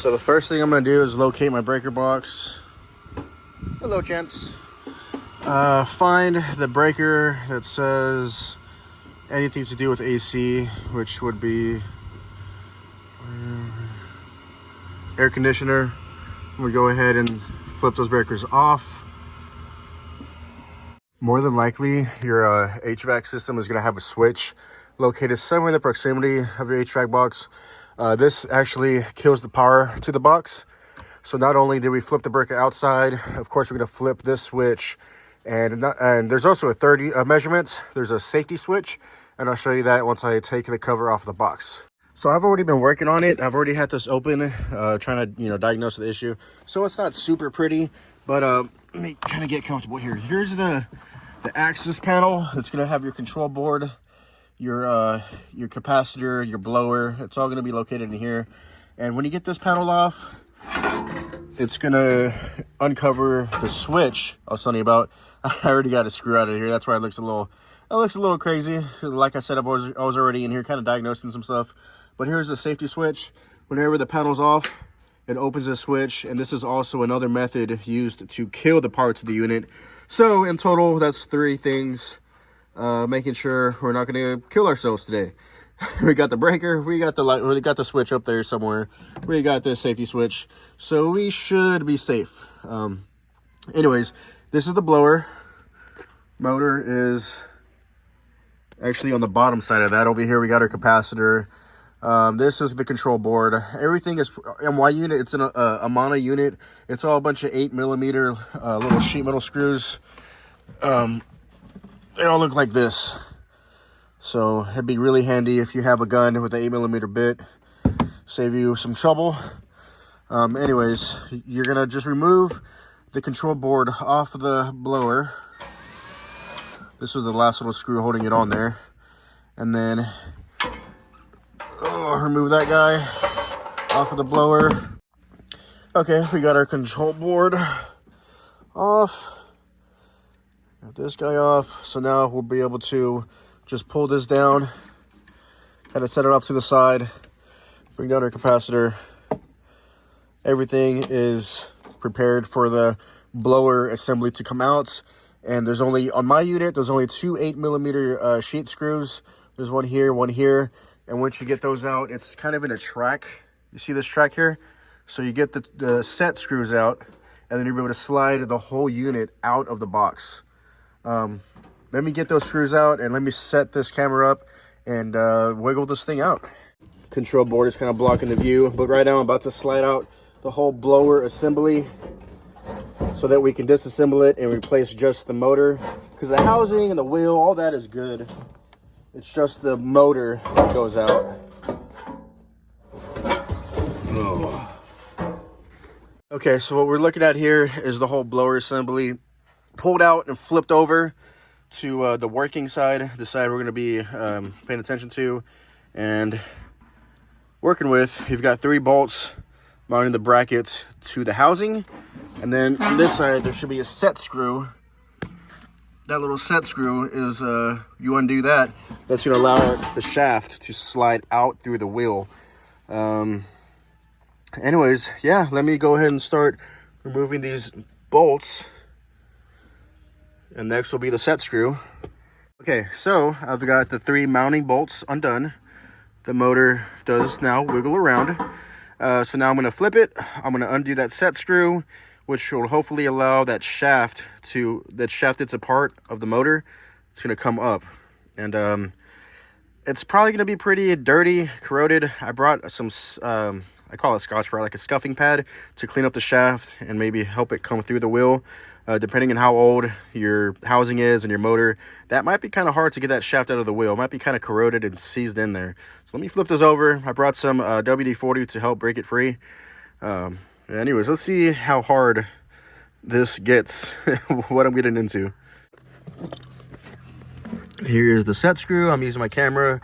So the first thing I'm going to do is locate my breaker box. Hello, gents. Find the breaker that says anything to do with AC, which would be air conditioner. We go ahead and flip those breakers off. More than likely, your HVAC system is going to have a switch located somewhere in the proximity of your HVAC box. This actually kills the power to the box. So not only did we flip the breaker outside, of course we're going to flip this switch, and there's also a 30 measurement. There's a safety switch, and I'll show you that once I take the cover off the box. So I've already been working on it. I've already had this open, trying to diagnose the issue. So it's not super pretty, but let me kind of get comfortable here. Here's the access panel. It's going to have your control board, your capacitor, your blower. It's all going to be located in here. And when you get this panel off, it's going to uncover the switch I was telling you about. I already got a screw out of here. That's why it looks a little crazy. Like I said, I was already in here kind of diagnosing some stuff. But here's the safety switch. Whenever the panel's off, it opens the switch. And this is also another method used to kill the parts of the unit. So in total, that's 3 things. Making sure we're not going to kill ourselves today. We got the breaker, we got the light, we got the switch up there somewhere, we got the safety switch, so we should be safe. Anyways, this is the blower. Motor is actually on the bottom side of that. Over here we got our capacitor. This is the control board. Everything is MY unit. It's an Amana unit. It's all a bunch of 8mm little sheet metal screws. They all look like this. So it'd be really handy if you have a gun with an 8mm bit. Save you some trouble. Anyways, you're gonna just remove the control board off the blower. This is the last little screw holding it on there. And then remove that guy off of the blower. Okay, we got our control board off. Got this guy off. So now we'll be able to just pull this down, kind of set it off to the side, bring down our capacitor. Everything is prepared for the blower assembly to come out. And there's only, on my unit, there's only 2 8mm sheet screws. There's one here. And once you get those out, it's kind of in a track. You see this track here? So you get the set screws out, and then you'll be able to slide the whole unit out of the box. Let me get those screws out and let me set this camera up and wiggle this thing out. Control board is kind of blocking the view, but right now I'm about to slide out the whole blower assembly so that we can disassemble it and replace just the motor, because the housing and the wheel, all that is good. It's just the motor that goes out. Oh. Okay, so what we're looking at here is the whole blower assembly pulled out and flipped over to the working side, the side we're going to be paying attention to and working with. You've got 3 bolts mounting the bracket to the housing, and then on this side there should be a set screw. That little set screw is you undo that. That's going to allow the shaft to slide out through the wheel. Anyways, yeah, let me go ahead and start removing these bolts. And next will be the set screw. Okay, so I've got the 3 mounting bolts undone. The motor does now wiggle around. So now I'm going to flip it. I'm going to undo that set screw, which will hopefully allow that shaft that's a part of the motor, it's going to come up. And it's probably going to be pretty dirty, corroded. I brought some, I call it Scotch-Brite, like a scuffing pad to clean up the shaft and maybe help it come through the wheel. Depending on how old your housing is and your motor, that might be kind of hard to get that shaft out of the wheel. It might be kind of corroded and seized in there. So let me flip this over. I brought some WD-40 to help break it free. Anyways, let's see how hard this gets, what I'm getting into. Here's the set screw. I'm using my camera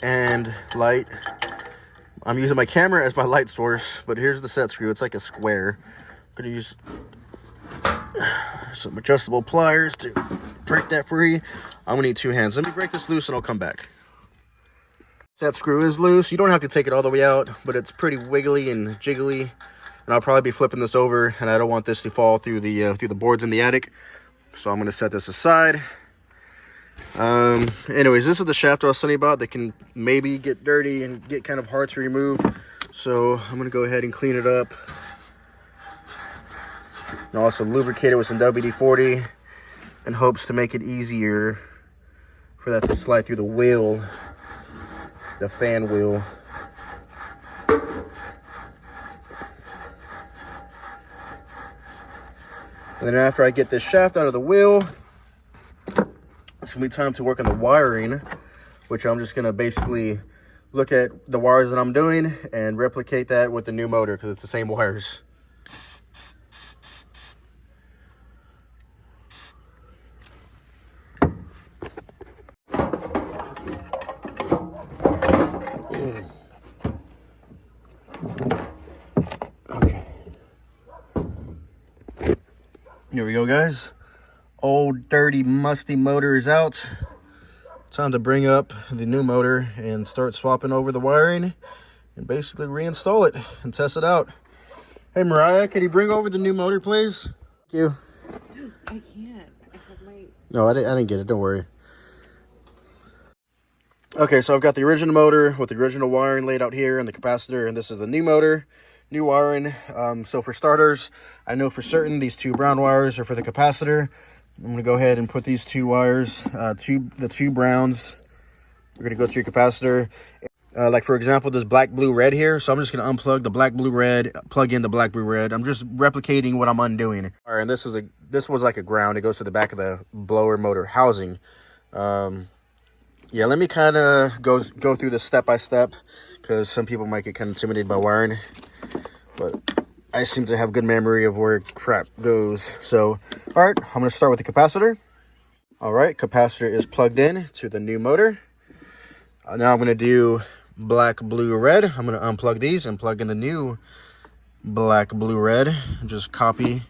and light. I'm using my camera as my light source, but here's the set screw. It's like a square. I'm gonna use some adjustable pliers to break that free. I'm gonna need 2 hands. Let me break this loose and I'll come back. That screw is loose. You don't have to take it all the way out, but it's pretty wiggly and jiggly. And I'll probably be flipping this over, and I don't want this to fall through the boards in the attic. So I'm going to set this aside. Anyways, this is the shaft I was telling you about that can maybe get dirty and get kind of hard to remove. So I'm going to go ahead and clean it up. And also lubricate it with some WD-40 in hopes to make it easier for that to slide through the wheel, the fan wheel. And then after I get this shaft out of the wheel, it's gonna be time to work on the wiring, which I'm just gonna basically look at the wires that I'm doing and replicate that with the new motor because it's the same wires. Okay. Here we go, guys. Old, dirty, musty motor is out. Time to bring up the new motor and start swapping over the wiring and basically reinstall it and test it out. Hey, Mariah, can you bring over the new motor, please? Thank you. I can't. I have my... No, I didn't get it. Don't worry. Okay, so I've got the original motor with the original wiring laid out here and the capacitor, and this is the new motor, new wiring. So for starters, I know for certain these two brown wires are for the capacitor. I'm going to go ahead and put these two wires, the two browns, we're going to go to your capacitor. Like, for example, this black, blue, red here. So I'm just going to unplug the black, blue, red, plug in the black, blue, red. I'm just replicating what I'm undoing. All right, and this was like a ground. It goes to the back of the blower motor housing. Yeah, let me kind of go through this step by step because some people might get kind of intimidated by wiring. But I seem to have good memory of where crap goes. So, all right, I'm going to start with the capacitor. All right, capacitor is plugged in to the new motor. Now I'm going to do black, blue, red. I'm going to unplug these and plug in the new black, blue, red. Just copy.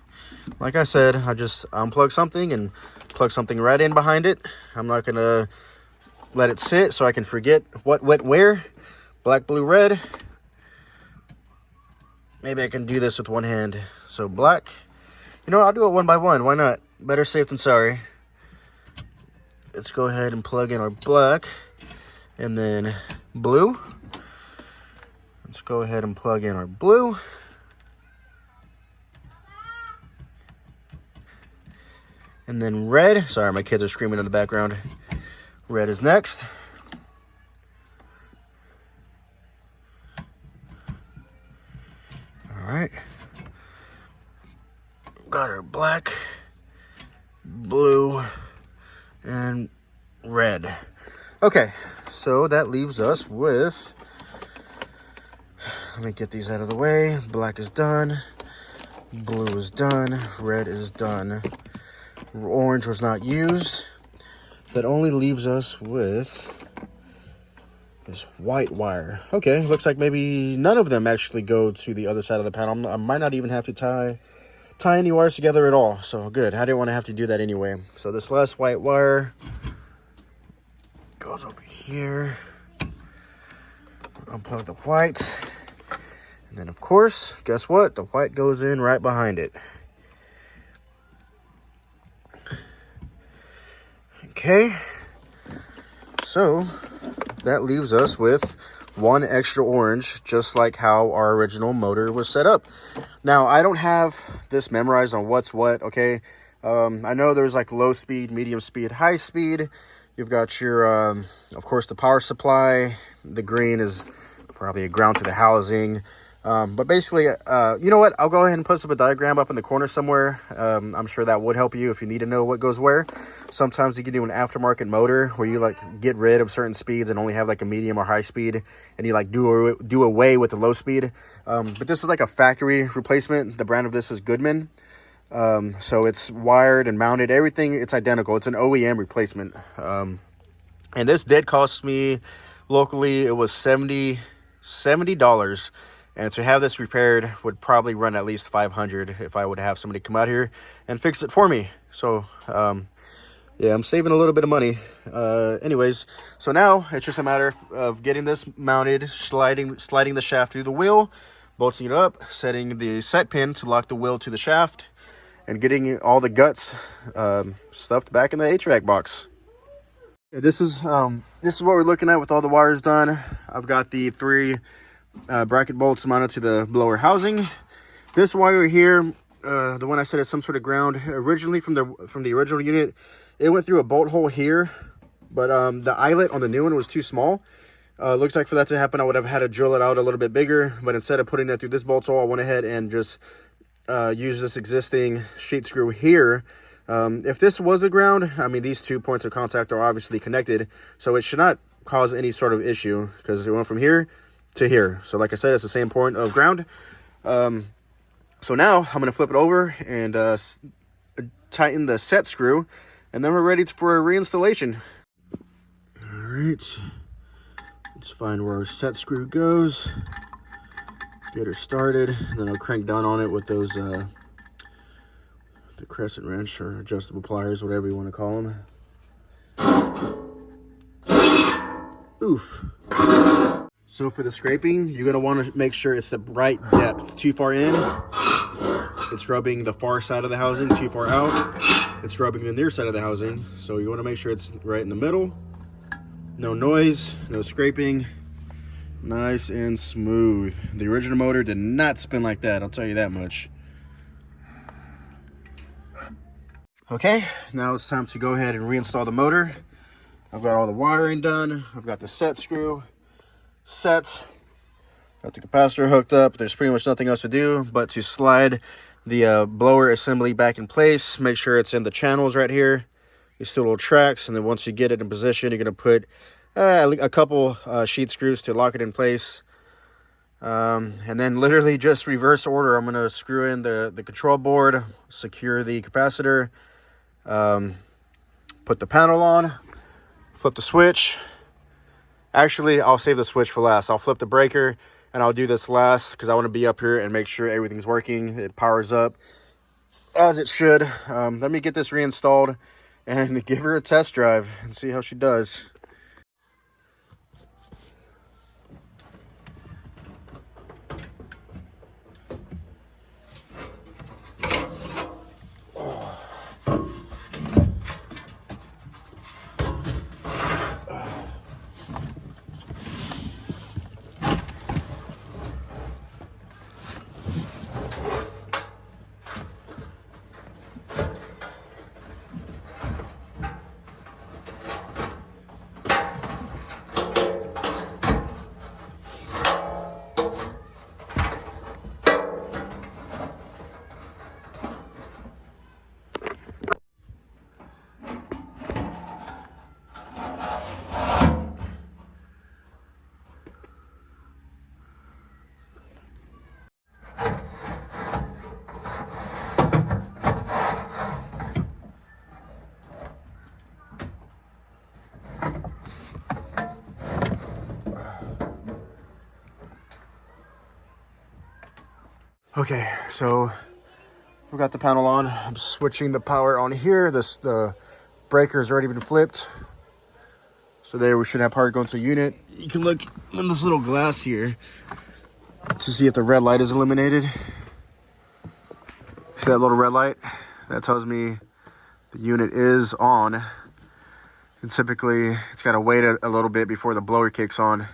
Like I said, I just unplug something and plug something right in behind it. I'm not going to let it sit so I can forget what went where. Black, blue, red. Maybe I can do this with one hand. So black. You know what? I'll do it one by one. Why not? Better safe than sorry. Let's go ahead and plug in our black. And then blue. Let's go ahead and plug in our blue. And then red. Sorry, my kids are screaming in the background. Red is next. All right. Got our black, blue, and red. Okay, so that leaves us with, let me get these out of the way. Black is done. Blue is done. Red is done. Orange was not used. That only leaves us with this white wire. Okay, looks like maybe none of them actually go to the other side of the panel. I might not even have to tie any wires together at all. So good. I didn't want to have to do that anyway. So this last white wire goes over here. Unplug the white. And then, of course, guess what? The white goes in right behind it. Okay, so that leaves us with one extra orange, just like how our original motor was set up. Now, I don't have this memorized on what's what, okay? I know there's like low speed, medium speed, high speed. You've got your, of course, the power supply. The green is probably a ground to the housing. But basically, you know what? I'll go ahead and put a diagram up in the corner somewhere. I'm sure that would help you if you need to know what goes where. Sometimes you can do an aftermarket motor where you like get rid of certain speeds and only have like a medium or high speed, and you like do away with the low speed. But this is like a factory replacement. The brand of this is Goodman. So it's wired and mounted. Everything, it's identical. It's an OEM replacement. And this did cost me locally, it was $70. And to have this repaired would probably run at least $500 if I would have somebody come out here and fix it for me. So Yeah, I'm saving a little bit of money. Anyways, so now it's just a matter of getting this mounted, sliding the shaft through the wheel, bolting it up, setting the set pin to lock the wheel to the shaft, and getting all the guts stuffed back in the HVAC box. Yeah, this is what we're looking at with all the wires done. I've got the 3 bracket bolts mounted to the blower housing. This wire here, the one I said is some sort of ground, originally from the original unit, it went through a bolt hole here, but the eyelet on the new one was too small. Looks like for that to happen, I would have had to drill it out a little bit bigger, but instead of putting it through this bolt hole, I went ahead and just used this existing sheet screw here. If this was a ground, I mean, these 2 points of contact are obviously connected, so it should not cause any sort of issue because it went from here to here. So like I said, it's the same point of ground. So now I'm going to flip it over and tighten the set screw, and then we're ready for a reinstallation. All right, let's find where our set screw goes, get her started, and then I'll crank down on it with those the crescent wrench or adjustable pliers, whatever you want to call them. Oof. So for the scraping, you're going to want to make sure it's the right depth. Too far in, it's rubbing the far side of the housing. Too far out, it's rubbing the near side of the housing. So you want to make sure it's right in the middle. No noise, no scraping. Nice and smooth. The original motor did not spin like that, I'll tell you that much. Okay, now it's time to go ahead and reinstall the motor. I've got all the wiring done. I've got the set screw set, got the capacitor hooked up. There's pretty much nothing else to do but to slide the blower assembly back in place. Make sure it's in the channels right here, these 2 little tracks, and then once you get it in position, you're going to put a couple sheet screws to lock it in place, and then literally just reverse order. I'm going to screw in the control board, secure the capacitor, put the panel on, flip the switch. Actually, I'll save the switch for last. I'll flip the breaker and I'll do this last because I want to be up here and make sure everything's working. It powers up as it should. Let me get this reinstalled and give her a test drive and see how she does. Okay, so we've got the panel on. I'm switching the power on here. The breaker's already been flipped. So there we should have power going to a unit. You can look in this little glass here to see if the red light is illuminated. See that little red light? That tells me the unit is on. And typically it's got to wait a little bit before the blower kicks on.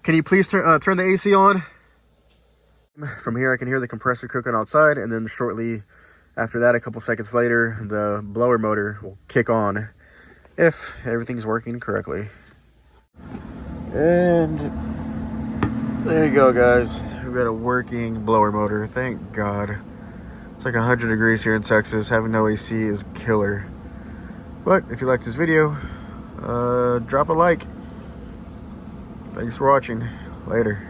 Can you please turn the AC on? From here I can hear the compressor cooking outside, and then shortly after that, a couple seconds later, the blower motor will kick on if everything's working correctly. And there you go, guys. We've got a working blower motor, thank God. It's like 100 degrees here in Texas. Having no AC is killer. But if you like this video, drop a like. Thanks for watching. Later.